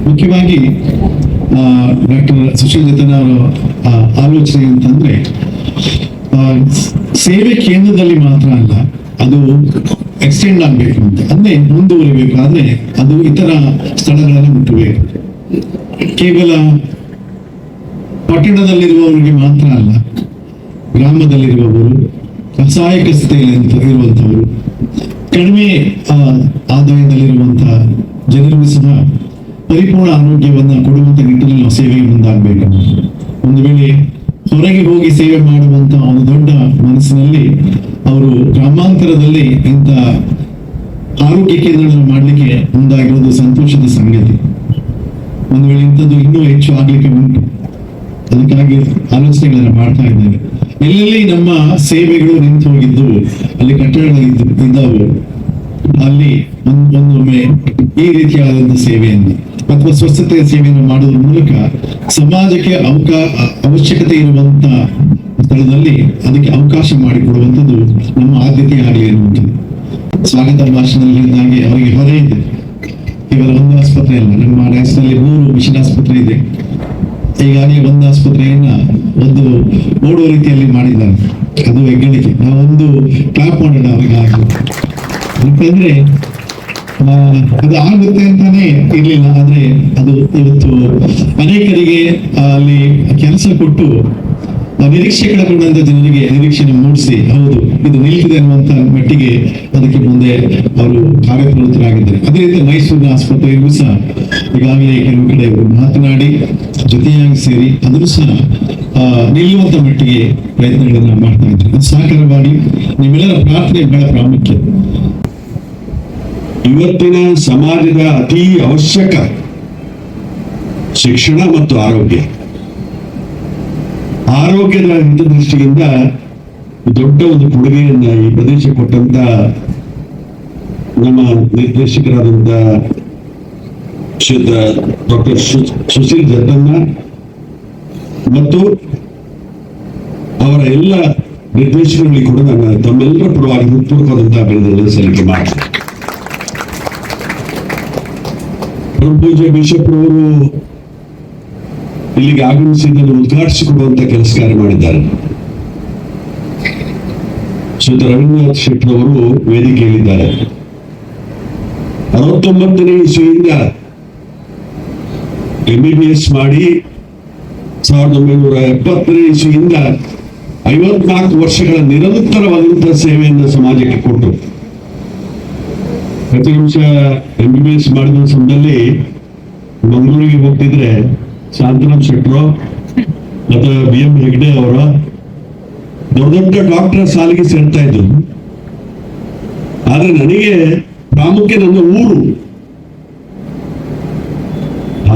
ಮುಖ್ಯವಾಗಿ ಡಾಕ್ಟರ್ ಸುಶೀಲ್ ಜತನ್ ಅವರ ಆಲೋಚನೆ ಅಂತಂದ್ರೆ ಸೇವೆ ಕೇಂದ್ರದಲ್ಲಿ ಮಾತ್ರ ಅಲ್ಲ, ಅದು ಎಕ್ಸ್ಟೆಂಡ್ ಆಗ್ಬೇಕು ಅಂತ, ಅಂದ್ರೆ ಮುಂದುವರಿಬೇಕು. ಆದ್ರೆ ಅದು ಇತರ ಸ್ಥಳಗಳಲ್ಲಿ ಮುಟ್ಟಬೇಕು. ಕೇವಲ ಪಟ್ಟಣದಲ್ಲಿರುವವರಿಗೆ ಮಾತ್ರ ಅಲ್ಲ, ಗ್ರಾಮದಲ್ಲಿರುವವರು, ಅಸಹಾಯಕ ಸ್ಥಿತಿಯಲ್ಲಿ ಇರುವಂತವರು, ಕಡಿಮೆ ಆದಾಯದಲ್ಲಿರುವಂತಹ ಜನರಿಗೂ ಸಹ ಪರಿಪೂರ್ಣ ಆರೋಗ್ಯವನ್ನ ಕೊಡುವಂತ ನಿಟ್ಟಿನಲ್ಲಿ ನಾವು ಸೇವೆಗೆ ಮುಂದಾಗಬೇಕು. ಒಂದು ವೇಳೆ ಹೊರಗೆ ಹೋಗಿ ಸೇವೆ ಮಾಡುವಂತ ಒಂದು ದೊಡ್ಡ ಮನಸ್ಸಿನಲ್ಲಿ ಅವರು ಗ್ರಾಮಾಂತರದಲ್ಲಿ ಇಂಥ ಆರೋಗ್ಯ ಕೇಂದ್ರಗಳನ್ನು ಮಾಡಲಿಕ್ಕೆ ಮುಂದಾಗಿರೋದು ಸಂತೋಷದ ಸಂಗತಿ. ಒಂದು ವೇಳೆ ಇಂಥದ್ದು ಇನ್ನೂ ಹೆಚ್ಚು ಆಗ್ಲಿಕ್ಕೆ ಉಂಟು, ಅದಕ್ಕಾಗಿ ಆಲೋಚನೆಗಳನ್ನ ಮಾಡ್ತಾ ಇದ್ದೇವೆ. ಎಲ್ಲೆಲ್ಲಿ ನಮ್ಮ ಸೇವೆಗಳು ನಿಂತು ಹೋಗಿದ್ದು, ಅಲ್ಲಿ ಕಟ್ಟಡಗಳು ಇದ್ದವು, ಅಲ್ಲಿ ಒಂದೊಮ್ಮೆ ಈ ರೀತಿಯಾದಂತಹ ಸೇವೆಯನ್ನು ಅಥವಾ ಸ್ವಚ್ಛತೆಯ ಸೇವೆಯನ್ನು ಮಾಡುವುದರ ಮೂಲಕ ಸಮಾಜಕ್ಕೆ ಅವಶ್ಯಕತೆ ಇರುವಂತ ಸ್ಥಳದಲ್ಲಿ ಅದಕ್ಕೆ ಅವಕಾಶ ಮಾಡಿಕೊಡುವಂಥದ್ದು ನಮ್ಮ ಆದ್ಯತೆ ಆಗಲಿ ಎನ್ನುವಂಥದ್ದು. ಸ್ವಾಗತ ಭಾಷಣದಲ್ಲಿ ಹೇಳಿದಾಗೆ ಅವರಿಗೆ ಹೊರೆ ಇದೆ. ಕೇವಲ ಒಂದು ಆಸ್ಪತ್ರೆ ಅಲ್ಲ, ನಮ್ಮ ನ್ಯಾಷನಲ್ಲಿ 3 ಮಿಷನ್ ಆಸ್ಪತ್ರೆ ಇದೆ. ಈಗಾಗಲೇ ಒಂದು ಆಸ್ಪತ್ರೆಯನ್ನ ಒಂದು ಓಡುವ ರೀತಿಯಲ್ಲಿ ಮಾಡಿದ್ದಾರೆ. ಅದು ಹೆಗ್ಗಳಿಕೆ. ನಾವೊಂದು ಕ್ಲಾಪ್ ಮಾಡೋಣ ಅವರಿಗಾಗಿ. ಯಾಕಂದ್ರೆ ಅದು ಆಗುತ್ತೆ ಅಂತಾನೆ ಇರ್ಲಿಲ್ಲ, ಆದ್ರೆ ಅದು ಇವತ್ತು ಅನೇಕರಿಗೆ ಅಲ್ಲಿ ಕೆಲಸ ಕೊಟ್ಟು ನಿರೀಕ್ಷೆ ಕಳಕೊಂಡಂತ ಜನರಿಗೆ ನಿರೀಕ್ಷೆ ಮೂಡಿಸಿ, ಹೌದು ಇದು ನಿಲ್ತಿದೆ ಅನ್ನುವಂತ ಮಟ್ಟಿಗೆ ಅದಕ್ಕೆ ಮುಂದೆ ಅವರು ಕಾರ್ಯಪ್ರವೃತ್ತರಾಗಿದ್ದಾರೆ. ಅದೇ ರೀತಿ ಮೈಸೂರಿನ ಆಸ್ಪತ್ರೆಯಲ್ಲೂ ಸಹ ಈಗಾಗಲೇ ಕೆಲವು ಕಡೆ ಮಾತನಾಡಿ ಜೊತೆಯಾಗಿ ಸೇರಿ ಅದನ್ನು ಸಹ ನಿಲ್ಲುವಂತ ಮಟ್ಟಿಗೆ ಪ್ರಯತ್ನಗಳನ್ನ ಮಾಡ್ತಾ ಇದ್ದಾರೆ. ಅದು ಸಹಕಾರ ಮಾಡಿ ನಿಮ್ಮೆಲ್ಲರ ಪ್ರಾರ್ಥನೆ ಬಹಳ ಪ್ರಾಮುಖ್ಯ. ಇವತ್ತಿನ ಸಮಾಜದ ಅತಿ ಅವಶ್ಯಕ ಶಿಕ್ಷಣ ಮತ್ತು ಆರೋಗ್ಯ. ಆರೋಗ್ಯದ ಹಿತದೃಷ್ಟಿಯಿಂದ ದೊಡ್ಡ ಒಂದು ಕೊಡುಗೆಯನ್ನ ಈ ಪ್ರದೇಶ ಕೊಟ್ಟಂತ ನಮ್ಮ ನಿರ್ದೇಶಕರಾದಂತ ಡಾಕ್ಟರ್ ಸುಶೀಲ್ ಜತನ್ನ ಮತ್ತು ಅವರ ಎಲ್ಲ ನಿರ್ದೇಶಕರಲ್ಲಿ ಕೂಡ ನಾನು ತಮ್ಮೆಲ್ಲರ ಪರವಾಗಿ ಹೃತ್ಪೂರ್ವಕವಾದಂತಹ ಅಭಿನಂದನೆ ಸಲ್ಲಿಕೆ ಮಾಡ್ತೀನಿ. ಪೂಜ್ಯ ಬಿಷಪ್ ಅವರು ಇಲ್ಲಿಗೆ ಆಗಮಿಸಿ ಇದನ್ನು ಉದ್ಘಾಟಿಸಿಕೊಡುವಂತ ಕೆಲಸ ಕಾರ್ಯ ಮಾಡಿದ್ದಾರೆ. ಶ್ರೀ ರವೀಂದ್ರನಾಥ್ ಶೆಟ್ಟಿ ಅವರು ವೇದಿಕೆಯಲ್ಲಿದ್ದಾರೆ. 69ನೇ ಇಸ್ವಿಯಿಂದ MBBS ಮಾಡಿ 1970ನೇ ಇಸ್ವಿಯಿಂದ 54 ವರ್ಷಗಳ ನಿರಂತರವಾದಂತಹ ಸೇವೆಯನ್ನು ಸಮಾಜಕ್ಕೆ ಕೊಟ್ಟು ಪ್ರತಿ ನಿಮಿಷ MBBS ಮಾಡಿದ ಸಮಯದಲ್ಲಿ ಮಂಗಳೂರಿಗೆ ಹೋಗ್ತಿದ್ರೆ ಶಾಂತರಾಮ್ ಶೆಟ್ಟರು ಅಥವಾ BM ಹೆಗ್ಡೆ ಅವರ ದೊಡ್ಡ ದೊಡ್ಡ ಡಾಕ್ಟರ್ ಸಾಲಿಗೆ ಸೇರ್ತಾ ಇದ್ರು. ಆದ್ರೆ ನನಗೆ ಪ್ರಾಮುಖ್ಯ ನನ್ನ ಊರು.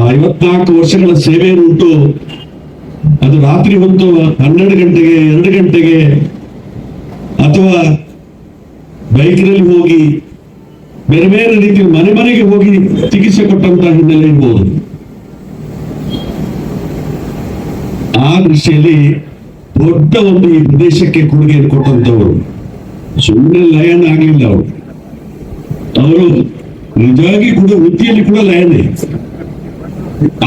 54 ವರ್ಷಗಳ ಸೇವೆಯನ್ನುಂಟು ಅದು ರಾತ್ರಿ ಹೊತ್ತು 12 ಗಂಟೆಗೆ 2 ಗಂಟೆಗೆ ಅಥವಾ ಬೈಕ್ನಲ್ಲಿ ಹೋಗಿ ಬೇರೆ ಬೇರೆ ರೀತಿಯ ಮನೆ ಮನೆಗೆ ಹೋಗಿ ಚಿಕಿತ್ಸೆ ಕೊಟ್ಟಂತಹ ಹಿನ್ನೆಲೆ ಇರ್ಬೋದು. ಆ ದೃಷ್ಟಿಯಲ್ಲಿ ದೊಡ್ಡ ಒಂದು ಈ ಪ್ರದೇಶಕ್ಕೆ ಕೊಡುಗೆಯನ್ನು ಕೊಟ್ಟಂತವರು. ಸುಮ್ಮನೆ ಲಯನ ಆಗ್ಲಿಲ್ಲ ಅವರು ನಿಜವಾಗಿ ಕೂಡ ವೃತ್ತಿಯಲ್ಲಿ ಕೂಡ ಲಯನೇ.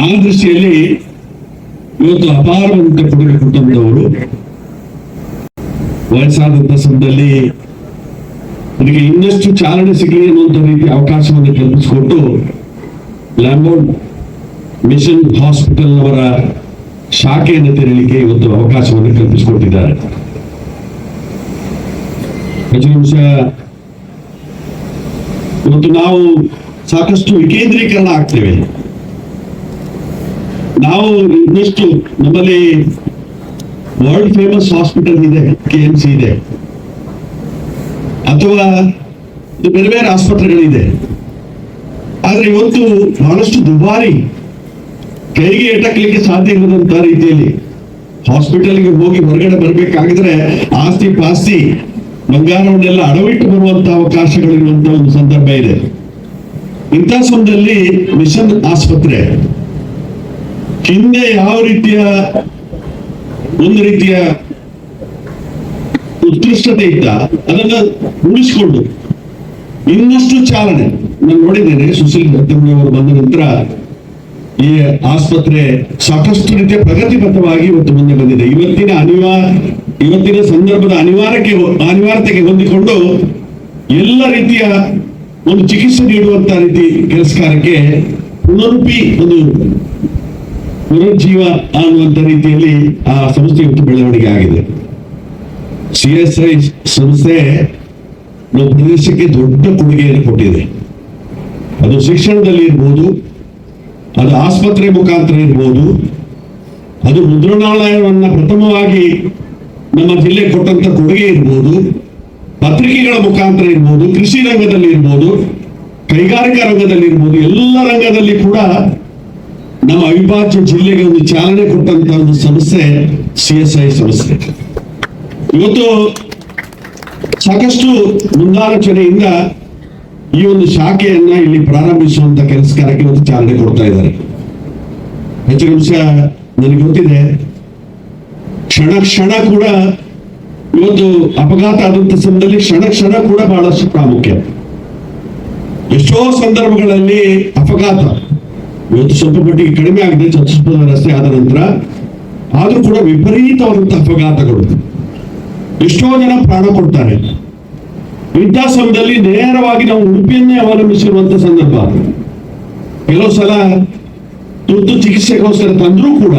ಆ ದೃಷ್ಟಿಯಲ್ಲಿ ಇವತ್ತು ಅಪಾರವಾದಂತ ಕೊಡುಗೆ ಕೊಟ್ಟಂತವರು. ವಯಸ್ಸಾದಂತ ಸಮಯದಲ್ಲಿ ಅದಕ್ಕೆ ಇನ್ನಷ್ಟು ಚಾಲನೆ ಸಿಗಲಿ ಅನ್ನುವಂಥ ರೀತಿ ಅವಕಾಶವನ್ನು ಕಲ್ಪಿಸಿಕೊಟ್ಟು ಲ್ಯಾಂಬೋರ್ಡ್ ಮಿಷನ್ ಹಾಸ್ಪಿಟಲ್ ಅವರ ಶಾಖೆಯನ್ನು ತೆರಳಿಕೆ ಇವತ್ತು ಅವಕಾಶವನ್ನು ಕಲ್ಪಿಸಿಕೊಟ್ಟಿದ್ದಾರೆ. ನಿಮಿಷ ಇವತ್ತು ನಾವು ಸಾಕಷ್ಟು ವಿಕೇಂದ್ರೀಕರಣ ಆಗ್ತೇವೆ. ನಾವು ಇನ್ನಷ್ಟು ನಮ್ಮಲ್ಲಿ ವರ್ಲ್ಡ್ ಫೇಮಸ್ ಹಾಸ್ಪಿಟಲ್ ಇದೆ, KMC ಇದೆ, ಅಥವಾ ಬೇರೆ ಬೇರೆ ಆಸ್ಪತ್ರೆಗಳಿದೆ. ಆದ್ರೆ ಇವತ್ತು ಬಹಳಷ್ಟು ದುಬಾರಿ, ಕೈಗೆ ಎಟಕಲಿಕ್ಕೆ ಸಾಧ್ಯ ಇಲ್ಲದಂತ ರೀತಿಯಲ್ಲಿ ಹಾಸ್ಪಿಟಲ್ಗೆ ಹೋಗಿ ಹೊರಗಡೆ ಬರ್ಬೇಕಾಗಿದ್ರೆ ಆಸ್ತಿ ಪಾಸ್ತಿ ಬಂಗಾರವನ್ನೆಲ್ಲ ಅಡವಿಟ್ಟು ಬರುವಂತಹ ಅವಕಾಶಗಳಿರುವಂತಹ ಒಂದು ಸಂದರ್ಭ ಇದೆ. ಇಂಥ ಸಮಯದಲ್ಲಿ ಮಿಷನ್ ಆಸ್ಪತ್ರೆ ಹಿಂದೆ ಯಾವ ರೀತಿಯ ಒಂದು ರೀತಿಯ ಉತ್ಕೃಷ್ಟತೆ ಇದ್ದ ಅದನ್ನ ಉಳಿಸಿಕೊಂಡು ಇನ್ನಷ್ಟು ಚಾಲನೆ ನಾನು ನೋಡಿದ್ದೇನೆ. ಸುಶೀಲ್ ಭತ್ತಮ್ನಿ ಅವರು ಬಂದ ನಂತರ ಈ ಆಸ್ಪತ್ರೆ ಸಾಕಷ್ಟು ರೀತಿಯ ಪ್ರಗತಿಬದ್ಧವಾಗಿ ಇವತ್ತು ಮುಂದೆ ಬಂದಿದೆ. ಇವತ್ತಿನ ಸಂದರ್ಭದ ಅನಿವಾರ್ಯತೆಗೆ ಹೊಂದಿಕೊಂಡು ಎಲ್ಲ ರೀತಿಯ ಒಂದು ಚಿಕಿತ್ಸೆ ನೀಡುವಂತಹ ರೀತಿ ಕೆಲಸ ಕಾರ್ಯಕ್ಕೆ ಪುನರುಜ್ಜೀವ ಅನ್ನುವಂತ ರೀತಿಯಲ್ಲಿ ಆ ಸಂಸ್ಥೆ ಇವತ್ತು ಬೆಳವಣಿಗೆ ಆಗಿದೆ. CSI ಸಂಸ್ಥೆ ನಮ್ಮ ಪ್ರದೇಶಕ್ಕೆ ದೊಡ್ಡ ಕೊಡುಗೆಯನ್ನು ಕೊಟ್ಟಿದೆ. ಅದು ಶಿಕ್ಷಣದಲ್ಲಿ ಇರ್ಬೋದು, ಅದು ಆಸ್ಪತ್ರೆ ಮುಖಾಂತರ ಇರ್ಬೋದು, ಅದು ಮುದ್ರಣಾಲಯವನ್ನ ಪ್ರಥಮವಾಗಿ ನಮ್ಮ ಜಿಲ್ಲೆ ಕೊಟ್ಟಂತ ಕೊಡುಗೆ ಇರ್ಬೋದು, ಪತ್ರಿಕೆಗಳ ಮುಖಾಂತರ ಇರ್ಬೋದು, ಕೃಷಿ ರಂಗದಲ್ಲಿ ಇರ್ಬೋದು, ಕೈಗಾರಿಕಾ ರಂಗದಲ್ಲಿ ಇರ್ಬೋದು, ಎಲ್ಲ ರಂಗದಲ್ಲಿ ಕೂಡ ನಮ್ಮ ಅವಿಭಾಜ್ಯ ಜಿಲ್ಲೆಗೆ ಒಂದು ಚಾಲನೆ ಕೊಟ್ಟಂತ ಒಂದು ಸಂಸ್ಥೆ CSI ಸಂಸ್ಥೆ. ಇವತ್ತು ಸಾಕಷ್ಟು ಮುಂದಾಲೋಚನೆಯಿಂದ ಈ ಒಂದು ಶಾಖೆಯನ್ನ ಇಲ್ಲಿ ಪ್ರಾರಂಭಿಸುವಂತ ಕೆಲಸ ಕಾರ್ಯಕ್ಕೆ ಇವತ್ತು ಚಾಲನೆ ಕೊಡ್ತಾ ಇದ್ದಾರೆ. ಹೆಚ್ಚಿನ ಅಂಶ ನನಗೆ ಗೊತ್ತಿದೆ. ಕ್ಷಣ ಕೂಡ ಇವತ್ತು ಅಪಘಾತ ಆದಂತ ಸಮಯದಲ್ಲಿ ಕ್ಷಣ ಕೂಡ ಬಹಳಷ್ಟು ಪ್ರಾಮುಖ್ಯ. ಎಷ್ಟೋ ಸಂದರ್ಭಗಳಲ್ಲಿ ಅಪಘಾತ ಇವತ್ತು ಸ್ವಲ್ಪ ಮಟ್ಟಿಗೆ ಕಡಿಮೆ ಆಗಿದೆ ಚತುಷ್ಪಥ ರಸ್ತೆ ಆದ ನಂತರ, ಆದ್ರೂ ಕೂಡ ವಿಪರೀತವಾದಂತಹ ಅಪಘಾತಗಳು, ಎಷ್ಟೋ ಜನ ಪ್ರಾಣ ಕೊಡ್ತಾರೆ. ಇಂಥ ಸಮಯದಲ್ಲಿ ನೇರವಾಗಿ ನಾವು ಉಡುಪಿಯನ್ನೇ ಅವಲಂಬಿಸಿರುವಂತ ಸಂದರ್ಭ. ಕೆಲವು ಸಲ ತುರ್ತು ಚಿಕಿತ್ಸೆಗೋಸ್ಕರ ತಂದ್ರೂ ಕೂಡ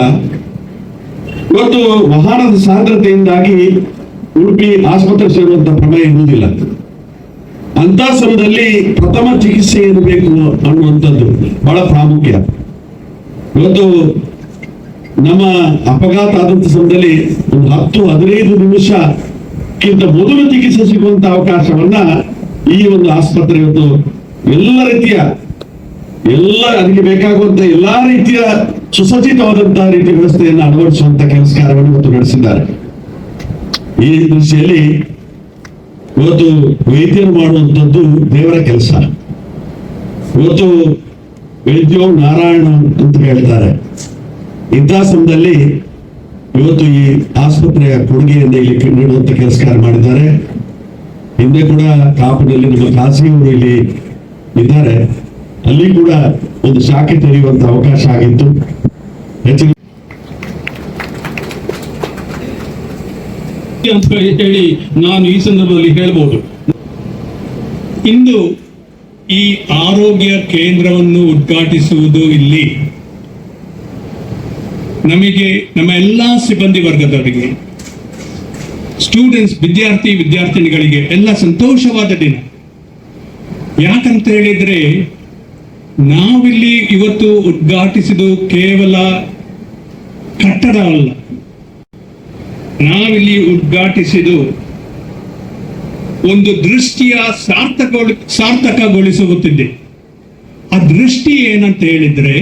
ಇವತ್ತು ವಾಹನದ ಸಾಂದ್ರತೆಯಿಂದಾಗಿ ಉಡುಪಿ ಆಸ್ಪತ್ರೆ ಸೇರುವಂತ ಪ್ರಮೇಯ ಇರುವುದಿಲ್ಲ. ಅಂತ ಸಮಯದಲ್ಲಿ ಪ್ರಥಮ ಚಿಕಿತ್ಸೆ ಇರಬೇಕು ಅನ್ನುವಂಥದ್ದು ಬಹಳ ಪ್ರಾಮುಖ್ಯ. ಇವತ್ತು ನಮ್ಮ ಅಪಘಾತ ಆದಂತ ಸಮಯದಲ್ಲಿ ಒಂದು 10-15 ನಿಮಿಷಕ್ಕಿಂತ ಮೊದಲು ಚಿಕಿತ್ಸೆ ಸಿಗುವಂತ ಅವಕಾಶವನ್ನ ಈ ಒಂದು ಆಸ್ಪತ್ರೆ ಇವತ್ತು ಅದಕ್ಕೆ ಬೇಕಾಗುವಂತ ಎಲ್ಲಾ ರೀತಿಯ ಸುಸಜ್ಜಿತವಾದಂತಹ ರೀತಿ ವ್ಯವಸ್ಥೆಯನ್ನು ಅಳವಡಿಸುವಂತ ಕೆಲಸ ಕಾರ್ಯವನ್ನು ಇವತ್ತು ನಡೆಸಿದ್ದಾರೆ. ಈ ದೃಷ್ಟಿಯಲ್ಲಿ ಇವತ್ತು ವೈದ್ಯರು ಮಾಡುವಂಥದ್ದು ದೇವರ ಕೆಲಸ. ಇವತ್ತು ವೈದ್ಯೋ ನಾರಾಯಣ ಅಂತ ಹೇಳ್ತಾರೆ. ಇಂಥ ಸಮಯದಲ್ಲಿ ಇವತ್ತು ಈ ಆಸ್ಪತ್ರೆಯ ಕೊಡುಗೆಯನ್ನು ಇಲ್ಲಿ ನೀಡುವಂತ ಕೆಲಸ ಕಾರ್ಯ ಮಾಡಿದ್ದಾರೆ. ಹಿಂದೆ ಕೂಡ ಕಾಪುನಲ್ಲಿ ನಮ್ಮ ಖಾಸಗಿಯವರು ಇಲ್ಲಿ ಇದ್ದಾರೆ, ಅಲ್ಲಿ ಕೂಡ ಒಂದು ಶಾಖೆ ತೆರೆಯುವಂತ ಅವಕಾಶ ಆಗಿತ್ತು. ಹೆಚ್ಚಿನ ಅಂತ ಹೇಳಿ ನಾನು ಈ ಸಂದರ್ಭದಲ್ಲಿ ಹೇಳ್ಬೋದು. ಇಂದು ಈ ಆರೋಗ್ಯ ಕೇಂದ್ರವನ್ನು ಉದ್ಘಾಟಿಸುವುದು ಇಲ್ಲಿ ನಮಗೆ, ನಮ್ಮ ಎಲ್ಲಾ ಸಿಬ್ಬಂದಿ ವರ್ಗದವರಿಗೆ, ಸ್ಟೂಡೆಂಟ್ಸ್, ವಿದ್ಯಾರ್ಥಿನಿಗಳಿಗೆ ಎಲ್ಲ ಸಂತೋಷವಾದ ದಿನ. ಯಾಕಂತ ಹೇಳಿದ್ರೆ ನಾವಿಲ್ಲಿ ಇವತ್ತು ಉದ್ಘಾಟಿಸಿದ್ದು ಕೇವಲ ಕಟ್ಟಡ ಅಲ್ಲ, ನಾವಿಲ್ಲಿ ಉದ್ಘಾಟಿಸಿದ್ದು ಒಂದು ದೃಷ್ಟಿಯ ಸಾರ್ಥಕಗೊಳಿಸುತ್ತಿದೆ. ಆ ದೃಷ್ಟಿ ಏನಂತ ಹೇಳಿದ್ರೆ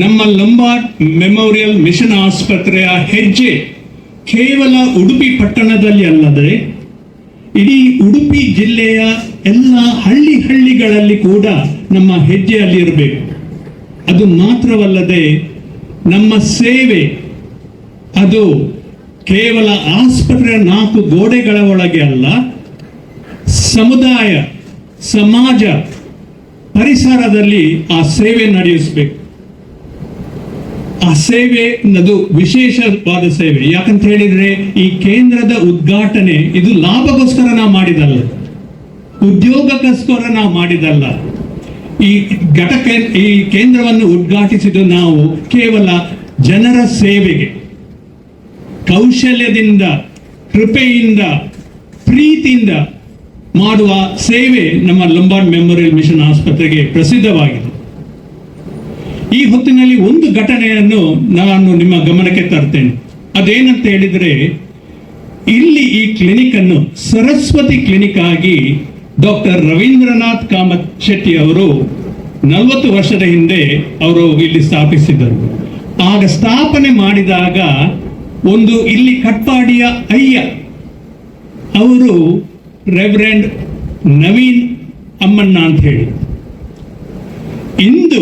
ನಮ್ಮ ಲಂಬಾರ್ಡ್ ಮೆಮೋರಿಯಲ್ ಮಿಷನ್ ಆಸ್ಪತ್ರೆಯ ಹೆಜ್ಜೆ ಕೇವಲ ಉಡುಪಿ ಪಟ್ಟಣದಲ್ಲಿ ಅಲ್ಲದೆ ಇಡೀ ಉಡುಪಿ ಜಿಲ್ಲೆಯ ಎಲ್ಲ ಹಳ್ಳಿಗಳಲ್ಲಿ ಕೂಡ ನಮ್ಮ ಹೆಜ್ಜೆಯಲ್ಲಿ ಇರಬೇಕು. ಅದು ಮಾತ್ರವಲ್ಲದೆ ನಮ್ಮ ಸೇವೆ ಅದು ಕೇವಲ ಆಸ್ಪತ್ರೆಯ 4 ಗೋಡೆಗಳ ಒಳಗೆ ಅಲ್ಲ, ಸಮುದಾಯ, ಸಮಾಜ, ಪರಿಸರದಲ್ಲಿ ಆ ಸೇವೆ ನಡೆಯಿಸಬೇಕು. ಆ ಸೇವೆ ಅದು ವಿಶೇಷವಾದ ಸೇವೆ. ಯಾಕಂತ ಹೇಳಿದ್ರೆ ಈ ಕೇಂದ್ರದ ಉದ್ಘಾಟನೆ ಇದು ಲಾಭಗೋಸ್ಕರ ನಾವು ಮಾಡಿದಲ್ಲ, ಉದ್ಯೋಗಕ್ಕೋಸ್ಕರ ನಾವು ಮಾಡಿದಲ್ಲ. ಈ ಕೇಂದ್ರವನ್ನು ಉದ್ಘಾಟಿಸಿದ್ದು ನಾವು ಕೇವಲ ಜನರ ಸೇವೆಗೆ, ಕೌಶಲ್ಯದಿಂದ, ಕೃಪೆಯಿಂದ, ಪ್ರೀತಿಯಿಂದ ಮಾಡುವ ಸೇವೆ ನಮ್ಮ ಲಂಬಾರ್ಡ್ ಮೆಮೋರಿಯಲ್ ಮಿಷನ್ ಆಸ್ಪತ್ರೆಗೆ ಪ್ರಸಿದ್ಧವಾಗಿದೆ. ಈ ಹೊತ್ತಿನಲ್ಲಿ ಒಂದು ಘಟನೆಯನ್ನು ನಾನು ನಿಮ್ಮ ಗಮನಕ್ಕೆ ತರ್ತೇನೆ. ಅದೇನಂತ ಹೇಳಿದ್ರೆ, ಇಲ್ಲಿ ಈ ಕ್ಲಿನಿಕ್ ಅನ್ನು ಸರಸ್ವತಿ ಕ್ಲಿನಿಕ್ ಆಗಿ ಡಾಕ್ಟರ್ ರವೀಂದ್ರನಾಥ್ ಕಾಮತ್ ಶೆಟ್ಟಿ ಅವರು 40 ವರ್ಷದ ಹಿಂದೆ ಅವರು ಇಲ್ಲಿ ಸ್ಥಾಪಿಸಿದರು. ಆಗ ಸ್ಥಾಪನೆ ಮಾಡಿದಾಗ ಒಂದು ಇಲ್ಲಿ ಕಟ್ಪಾಡಿಯ ಅವರು ರೆವರೆಂಡ್ ನವೀನ್ ಅಮ್ಮಣ್ಣ ಅಂತ ಹೇಳಿ. ಇಂದು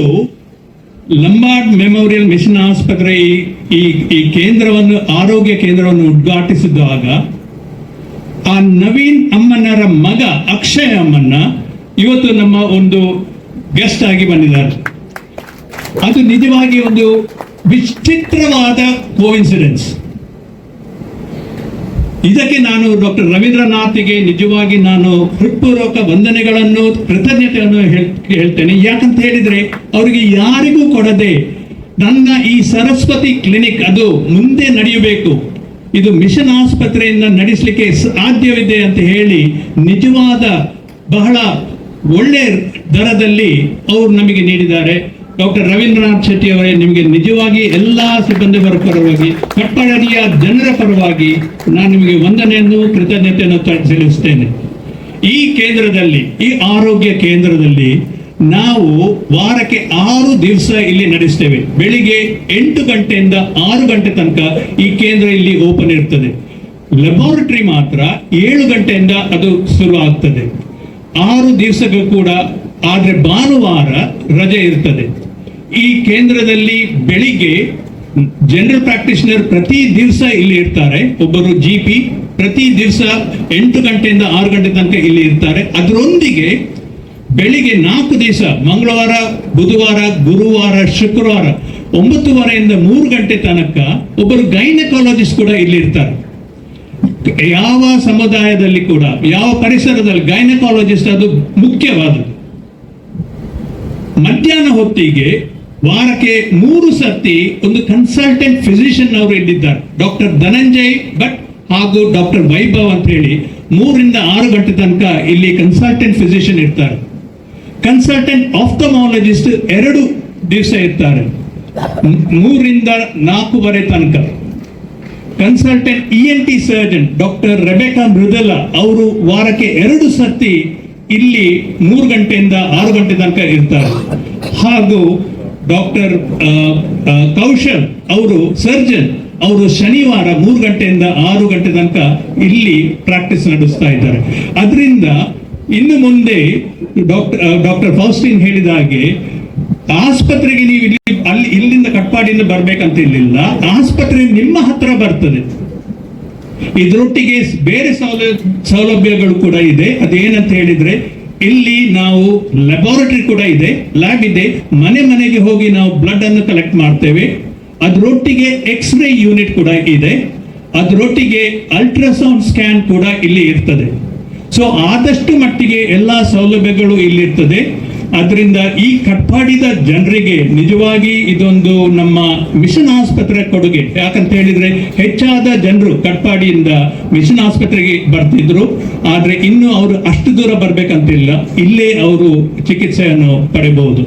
ಲಂಬಾರ್ಡ್ ಮೆಮೋರಿಯಲ್ ಮಿಷನ್ ಆಸ್ಪತ್ರೆ ಈ ಕೇಂದ್ರವನ್ನು, ಆರೋಗ್ಯ ಕೇಂದ್ರವನ್ನು ಉದ್ಘಾಟಿಸಿದಾಗ ಆ ನವೀನ್ ಅಮ್ಮಣ್ಣರ ಮಗ ಅಕ್ಷಯ್ ಅಮ್ಮಣ್ಣ ಇವತ್ತು ನಮ್ಮ ಒಂದು ಗೆಸ್ಟ್ ಆಗಿ ಬಂದಿದ್ದಾರೆ. ಅದು ನಿಜವಾಗಿ ಒಂದು ವಿಚಿತ್ರವಾದ ಕೋಇನ್ಸಿಡೆನ್ಸ್. ಇದಕ್ಕೆ ನಾನು ಡಾಕ್ಟರ್ ರವೀಂದ್ರನಾಥ್ಗೆ ನಿಜವಾಗಿ ನಾನು ಹೃತ್ಪೂರ್ವಕ ವಂದನೆಗಳನ್ನು, ಕೃತಜ್ಞತೆಯನ್ನು ಹೇಳ್ತೇನೆ. ಯಾಕಂತ ಹೇಳಿದ್ರೆ ಅವರಿಗೆ ಯಾರಿಗೂ ಕೊಡದೆ ನನ್ನ ಈ ಸರಸ್ವತಿ ಕ್ಲಿನಿಕ್ ಅದು ಮುಂದೆ ನಡೆಯಬೇಕು, ಇದು ಮಿಷನ್ ಆಸ್ಪತ್ರೆಯಿಂದ ನಡೆಸಲಿಕ್ಕೆ ಸಾಧ್ಯವಿದೆ ಅಂತ ಹೇಳಿ ನಿಜವಾದ ಬಹಳ ಒಳ್ಳೆ ದರದಲ್ಲಿ ಅವರು ನಮಗೆ ನೀಡಿದ್ದಾರೆ. ಡಾಕ್ಟರ್ ರವೀಂದ್ರನಾಥ್ ಶೆಟ್ಟಿ ಅವರೇ, ನಿಮಗೆ ನಿಜವಾಗಿ ಎಲ್ಲಾ ಸಿಬ್ಬಂದಿಯವರ ಪರವಾಗಿ, ಕಟ್ಟಡದ ಜನರ ಪರವಾಗಿ ನಾನು ನಿಮಗೆ ವಂದನೆಯನ್ನು, ಕೃತಜ್ಞತೆಯನ್ನು ಸಲ್ಲಿಸುತ್ತೇನೆ. ಈ ಕೇಂದ್ರದಲ್ಲಿ, ಈ ಆರೋಗ್ಯ ಕೇಂದ್ರದಲ್ಲಿ ನಾವು ವಾರಕ್ಕೆ 6 ದಿವಸ ಇಲ್ಲಿ ನಡೆಸ್ತೇವೆ. ಬೆಳಿಗ್ಗೆ 8 ಗಂಟೆಯಿಂದ 6 ಗಂಟೆ ತನಕ ಈ ಕೇಂದ್ರ ಇಲ್ಲಿ ಓಪನ್ ಇರ್ತದೆ. ಲ್ಯಾಬೋರೇಟರಿ ಮಾತ್ರ 7 ಗಂಟೆಯಿಂದ ಅದು ಶುರು ಆಗ್ತದೆ. 6 ದಿವಸಗಳು ಕೂಡ, ಆದ್ರೆ ಭಾನುವಾರ ರಜೆ ಇರ್ತದೆ. ಈ ಕೇಂದ್ರದಲ್ಲಿ ಬೆಳಿಗ್ಗೆ ಜನರಲ್ ಪ್ರಾಕ್ಟೀಷನರ್ ಪ್ರತಿ ದಿವಸ ಇಲ್ಲಿ ಇರ್ತಾರೆ. ಒಬ್ಬರು GP ಪ್ರತಿ ದಿವಸ 8 ಗಂಟೆಯಿಂದ 6 ಗಂಟೆ ತನಕ ಇಲ್ಲಿ ಇರ್ತಾರೆ. ಅದರೊಂದಿಗೆ ಬೆಳಿಗ್ಗೆ 4 ದಿವಸ, ಮಂಗಳವಾರ, ಬುಧವಾರ, ಗುರುವಾರ, ಶುಕ್ರವಾರ 9:30ಯಿಂದ 3 ಗಂಟೆ ತನಕ ಒಬ್ಬರು ಗೈನಕಾಲಜಿಸ್ಟ್ ಕೂಡ ಇಲ್ಲಿ ಇರ್ತಾರೆ. ಯಾವ ಸಮುದಾಯದಲ್ಲಿ ಕೂಡ, ಯಾವ ಪರಿಸರದಲ್ಲಿ ಗೈನಕಾಲಜಿಸ್ಟ್ ಅದು ಮುಖ್ಯವಾದದ್ದು. ಮಧ್ಯಾಹ್ನ ಹೊತ್ತಿಗೆ ವಾರಕ್ಕೆ 3 ಸರ್ತಿ ಒಂದು ಕನ್ಸಲ್ಟೆಂಟ್ ಫಿಸಿಷಿಯನ್ ಅವರು ಇಲ್ಲಿದ್ದಾರೆ. ಡಾಕ್ಟರ್ ಧನಂಜಯ್ ಭಟ್ ಹಾಗೂ ಡಾಕ್ಟರ್ ವೈಭವ್ ಅಂತ ಹೇಳಿ 3 ರಿಂದ 6 ಗಂಟೆ ತನಕ ಇಲ್ಲಿ ಕನ್ಸಲ್ಟೆಂಟ್ ಫಿಸಿಷಿಯನ್ ಇರ್ತಾರೆ. ಕನ್ಸಲ್ಟೆಂಟ್ ಆಫ್ಥಮಾಲಜಿಸ್ಟ್ 2 ದಿವಸ ಇರ್ತಾರೆ, 3 ರಿಂದ 4 ತನಕ. Consultant ENT surgeon doctor Rebecca Mridula ಅವರು ವಾರಕ್ಕೆ 2 ಸರ್ತಿ ಇಲ್ಲಿ 3 ಗಂಟೆಯಿಂದ 6 ಗಂಟೆ ತನಕ ಇರ್ತಾರೆ. ಹಾಗೂ ಡಾಕ್ಟರ್ ಕೌಶಲ್ ಅವರು ಸರ್ಜನ್, ಅವರು ಶನಿವಾರ 3 ಗಂಟೆಯಿಂದ 6 ಗಂಟೆ ತನಕ ಇಲ್ಲಿ ಪ್ರಾಕ್ಟೀಸ್ ನಡೆಸ್ತಾ ಇದ್ದಾರೆ. ಅದರಿಂದ ಇನ್ನು ಮುಂದೆ ಡಾಕ್ಟರ್ ಫೌಸ್ಟಿನ್ ಹೇಳಿದ ಹಾಗೆ ಆಸ್ಪತ್ರೆಗೆ ನೀವು ಇಲ್ಲಿಂದ ಕಟ್ಪಾಡಿಯಿಂದ ಬರ್ಬೇಕಂತ ಇರಲಿಲ್ಲ, ಆಸ್ಪತ್ರೆ ನಿಮ್ಮ ಹತ್ರ ಬರ್ತದೆ. ಇದರೊಟ್ಟಿಗೆ ಬೇರೆ ಸೌಲಭ್ಯಗಳು ಕೂಡ ಇದೆ. ಅದೇನಂತ ಹೇಳಿದ್ರೆ ಇಲ್ಲಿ ನಾವು ಲ್ಯಾಬೋರೇಟರಿ ಕೂಡ ಇದೆ, ಲ್ಯಾಬ್ ಇದೆ, ಮನೆ ಮನೆಗೆ ಹೋಗಿ ನಾವು ಬ್ಲಡ್ ಅನ್ನು ಕಲೆಕ್ಟ್ ಮಾಡ್ತೇವೆ. ಅದರೊಟ್ಟಿಗೆ ಎಕ್ಸ್ರೇ ಯೂನಿಟ್ ಕೂಡ ಇದೆ, ಅದರೊಟ್ಟಿಗೆ ಅಲ್ಟ್ರಾಸೌಂಡ್ ಸ್ಕ್ಯಾನ್ ಕೂಡ ಇಲ್ಲಿ ಇರ್ತದೆ. ಸೊ ಆದಷ್ಟು ಮಟ್ಟಿಗೆ ಎಲ್ಲಾ ಸೌಲಭ್ಯಗಳು ಇಲ್ಲಿರ್ತದೆ. ಅದರಿಂದ ಈ ಕಟ್ಪಾಡಿದ ಜನರಿಗೆ ನಿಜವಾಗಿ ಇದೊಂದು ನಮ್ಮ ಮಿಷನ್ ಆಸ್ಪತ್ರೆ ಕೊಡುಗೆ. ಯಾಕಂತ ಹೇಳಿದ್ರೆ ಹೆಚ್ಚಾದ ಜನರು ಕಟ್ಪಾಡಿಯಿಂದ ಮಿಷನ್ ಆಸ್ಪತ್ರೆಗೆ ಬರ್ತಿದ್ರು, ಆದ್ರೆ ಇನ್ನು ಅವರು ಅಷ್ಟು ದೂರ ಬರ್ಬೇಕಂತಿಲ್ಲ, ಇಲ್ಲೇ ಅವರು ಚಿಕಿತ್ಸೆಯನ್ನು ಪಡೆಯಬಹುದು.